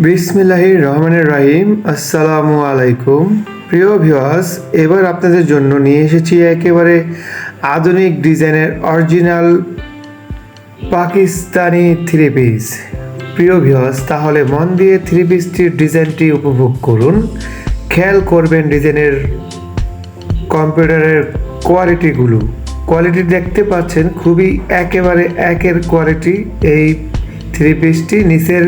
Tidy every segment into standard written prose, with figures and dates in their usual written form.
বিসমিল্লাহির রহমানির রহিম। আসসালামু আলাইকুম প্রিয় ভিউয়ার্স, এবার আপনাদের জন্য নিয়ে এসেছি একেবারে আধুনিক ডিজাইনের অরিজিনাল পাকিস্তানি থ্রি পিস। প্রিয় ভিউয়ার্স, তাহলে মন দিয়ে থ্রি পিসটির ডিজাইনটি উপভোগ করুন। খেয়াল করবেন ডিজাইনের কম্পিউটারের কোয়ালিটি দেখতে পাচ্ছেন, খুবই একেবারে একের কোয়ালিটি। এই থ্রি পিসটি নিচের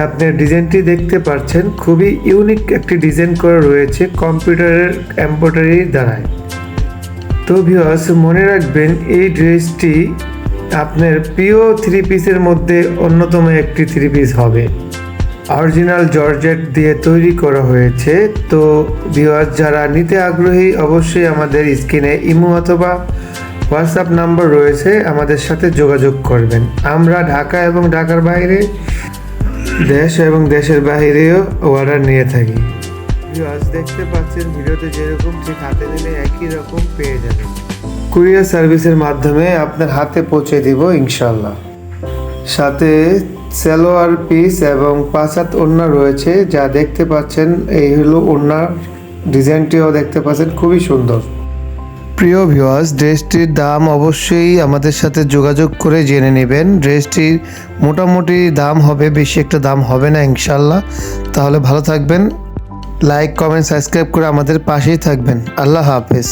আপনার ডিজাইনটি দেখতে পাচ্ছেন, খুবই ইউনিক একটি ডিজাইন করা রয়েছে কম্পিউটারের এমব্রয়ডারির দ্বারায়। তো ভিউয়ার্স, মনে রাখবেন এই ড্রেসটি আপনার প্রিয় থ্রি পিসের মধ্যে অন্যতম একটি থ্রি পিস হবে। অরিজিনাল জর্জেট দিয়ে তৈরি করা হয়েছে। তো ভিউয়ার্স, যারা নিতে আগ্রহী অবশ্যই আমাদের স্ক্রিনে ইমো অথবা হোয়াটসঅ্যাপ নাম্বার রয়েছে, আমাদের সাথে যোগাযোগ করবেন। আমরা ঢাকা এবং ঢাকার বাইরে, দেশ এবং দেশের বাইরেও অর্ডার নিয়ে থাকি। ভিউয়ার্স, দেখতে পাচ্ছেন ভিডিওতে যেরকম ঠিক হাতে নিলে একই রকম পেয়ে যাবেন। কুরিয়ার সার্ভিসের মাধ্যমে আপনার হাতে পৌঁছে দিব ইনশাল্লাহ। সাথে সালোয়ার পিস এবং 5 হাত ওড়না রয়েছে, যা দেখতে পাচ্ছেন। এই হলো ওড়নার ডিজাইনটিও দেখতে পাচ্ছেন, খুবই সুন্দর। প্রিয় ভিউয়ার্স, ড্রেসটির দাম অবশ্যই আমাদের সাথে যোগাযোগ করে জেনে নেবেন। ড্রেসটির মোটামুটি দাম হবে, বেশি একটা দাম হবে না ইনশাল্লাহ। তাহলে ভালো থাকবেন, লাইক কমেন্ট সাবস্ক্রাইব করে আমাদের পাশেই থাকবেন। আল্লাহ হাফেজ।